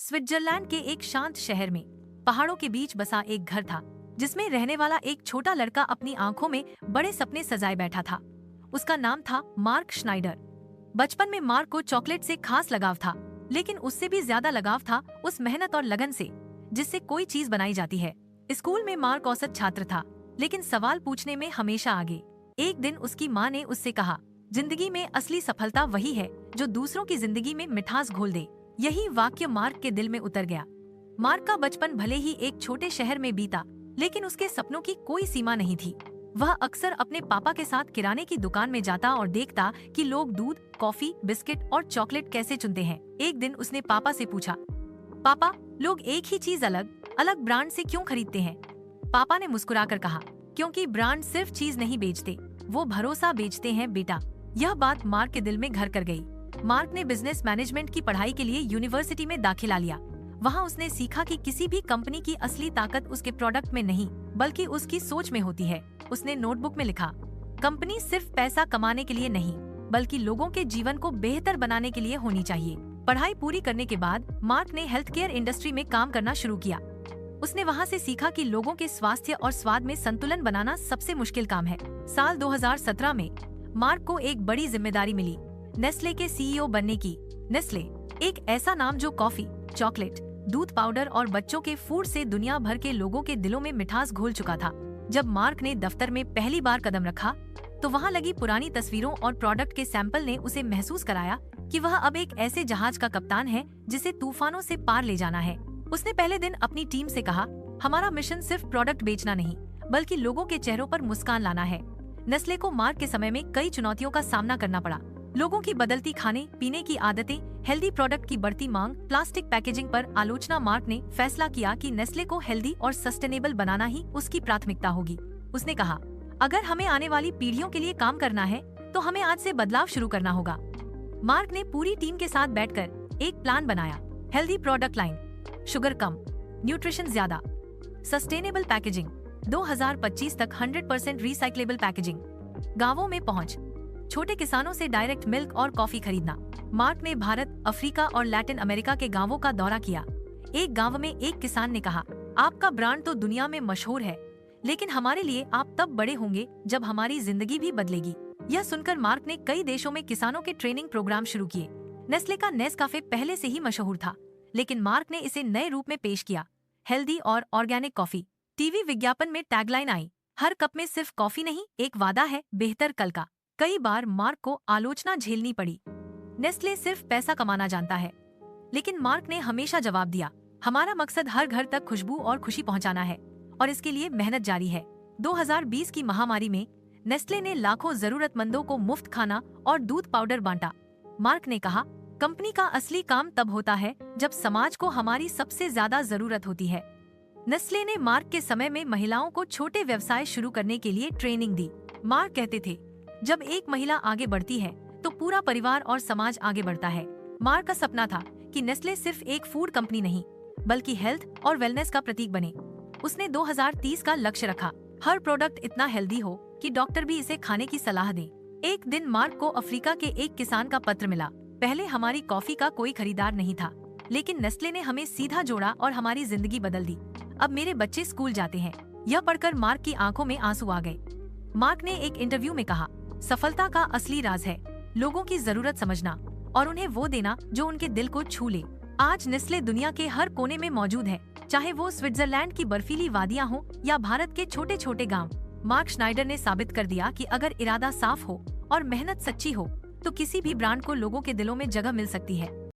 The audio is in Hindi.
स्विट्जरलैंड के एक शांत शहर में पहाड़ों के बीच बसा एक घर था, जिसमें रहने वाला एक छोटा लड़का अपनी आंखों में बड़े सपने सजाए बैठा था। उसका नाम था मार्क श्नाइडर। बचपन में मार्क को चॉकलेट से खास लगाव था, लेकिन उससे भी ज्यादा लगाव था उस मेहनत और लगन से जिससे कोई चीज बनाई जाती है। स्कूल में मार्क औसत छात्र था, लेकिन सवाल पूछने में हमेशा आगे। एक दिन उसकी माँ ने उससे कहा, जिंदगी में असली सफलता वही है जो दूसरों की जिंदगी में मिठास घोल दे। यही वाक्य मार्क के दिल में उतर गया। मार्क का बचपन भले ही एक छोटे शहर में बीता, लेकिन उसके सपनों की कोई सीमा नहीं थी। वह अक्सर अपने पापा के साथ किराने की दुकान में जाता और देखता कि लोग दूध, कॉफी, बिस्किट और चॉकलेट कैसे चुनते हैं। एक दिन उसने पापा से पूछा, पापा, लोग एक ही चीज अलग अलग ब्रांड से क्यों खरीदते हैं? पापा ने मुस्कुराकर कहा, क्योंकि ब्रांड सिर्फ चीज नहीं बेचते, वो भरोसा बेचते हैं बेटा। यह बात मार्क के दिल में घर कर गई। मार्क ने बिजनेस मैनेजमेंट की पढ़ाई के लिए यूनिवर्सिटी में दाखिला लिया। वहाँ उसने सीखा कि किसी भी कंपनी की असली ताकत उसके प्रोडक्ट में नहीं, बल्कि उसकी सोच में होती है। उसने नोटबुक में लिखा, कंपनी सिर्फ पैसा कमाने के लिए नहीं, बल्कि लोगों के जीवन को बेहतर बनाने के लिए होनी चाहिए। पढ़ाई पूरी करने के बाद मार्क ने हेल्थ केयर इंडस्ट्री में काम करना शुरू किया। उसने वहाँ से सीखा कि लोगों के स्वास्थ्य और स्वाद में संतुलन बनाना सबसे मुश्किल काम है। साल 2017 में मार्क को एक बड़ी जिम्मेदारी मिली, नेस्ले के सीईओ बनने की। नेस्ले एक ऐसा नाम जो कॉफी, चॉकलेट, दूध पाउडर और बच्चों के फूड से दुनिया भर के लोगों के दिलों में मिठास घोल चुका था। जब मार्क ने दफ्तर में पहली बार कदम रखा, तो वहाँ लगी पुरानी तस्वीरों और प्रोडक्ट के सैंपल ने उसे महसूस कराया कि वह अब एक ऐसे जहाज का कप्तान है जिसे तूफानों से पार ले जाना है। उसने पहले दिन अपनी टीम से कहा, हमारा मिशन सिर्फ प्रोडक्ट बेचना नहीं, बल्कि लोगों के चेहरों पर मुस्कान लाना है। नेस्ले को मार्क के समय में कई चुनौतियों का सामना करना पड़ा। लोगों की बदलती खाने पीने की आदतें, हेल्दी प्रोडक्ट की बढ़ती मांग, प्लास्टिक पैकेजिंग पर आलोचना। मार्क ने फैसला किया कि नेस्ले को हेल्दी और सस्टेनेबल बनाना ही उसकी प्राथमिकता होगी। उसने कहा, अगर हमें आने वाली पीढ़ियों के लिए काम करना है, तो हमें आज से बदलाव शुरू करना होगा। मार्क ने पूरी टीम के साथ बैठकर एक प्लान बनाया। हेल्दी प्रोडक्ट लाइन, शुगर कम, न्यूट्रिशन ज्यादा, सस्टेनेबल पैकेजिंग, 2025 तक 100% रिसाइक्लेबल पैकेजिंग, गांवों में पहुंच, छोटे किसानों से डायरेक्ट मिल्क और कॉफी खरीदना। मार्क ने भारत, अफ्रीका और लैटिन अमेरिका के गांवों का दौरा किया। एक गांव में एक किसान ने कहा, आपका ब्रांड तो दुनिया में मशहूर है, लेकिन हमारे लिए आप तब बड़े होंगे जब हमारी जिंदगी भी बदलेगी। यह सुनकर मार्क ने कई देशों में किसानों के ट्रेनिंग प्रोग्राम शुरू किए। नेस्ले का नेस्काफे पहले से ही मशहूर था, लेकिन मार्क ने इसे नए रूप में पेश किया, हेल्दी और ऑर्गेनिक कॉफी। टीवी विज्ञापन में टैगलाइन आई, हर कप में सिर्फ कॉफी नहीं, एक वादा है बेहतर कल का। कई बार मार्क को आलोचना झेलनी पड़ी। नेस्ले सिर्फ पैसा कमाना जानता है, लेकिन मार्क ने हमेशा जवाब दिया, हमारा मकसद हर घर तक खुशबू और खुशी पहुंचाना है, और इसके लिए मेहनत जारी है। 2020 की महामारी में नेस्ले ने लाखों जरूरतमंदों को मुफ्त खाना और दूध पाउडर बांटा। मार्क ने कहा, कंपनी का असली काम तब होता है जब समाज को हमारी सबसे ज्यादा जरूरत होती है। नेस्ले ने मार्क के समय में महिलाओं को छोटे व्यवसाय शुरू करने के लिए ट्रेनिंग दी। मार्क कहते थे, जब एक महिला आगे बढ़ती है तो पूरा परिवार और समाज आगे बढ़ता है। मार्क का सपना था कि नेस्ले सिर्फ एक फूड कंपनी नहीं, बल्कि हेल्थ और वेलनेस का प्रतीक बने। उसने 2030 का लक्ष्य रखा, हर प्रोडक्ट इतना हेल्दी हो कि डॉक्टर भी इसे खाने की सलाह दें। एक दिन मार्क को अफ्रीका के एक किसान का पत्र मिला, पहले हमारी कॉफी का कोई खरीदार नहीं था, लेकिन नेस्ले ने हमें सीधा जोड़ा और हमारी जिंदगी बदल दी। अब मेरे बच्चे स्कूल जाते हैं। यह पढ़कर मार्क की आंखों में आंसू आ गए। मार्क ने एक इंटरव्यू में कहा, सफलता का असली राज है लोगों की जरूरत समझना और उन्हें वो देना जो उनके दिल को छू ले। आज नेस्ले दुनिया के हर कोने में मौजूद है, चाहे वो स्विट्जरलैंड की बर्फीली वादियां हो या भारत के छोटे छोटे गांव। मार्क श्नाइडर ने साबित कर दिया कि अगर इरादा साफ हो और मेहनत सच्ची हो, तो किसी भी ब्रांड को लोगों के दिलों में जगह मिल सकती है।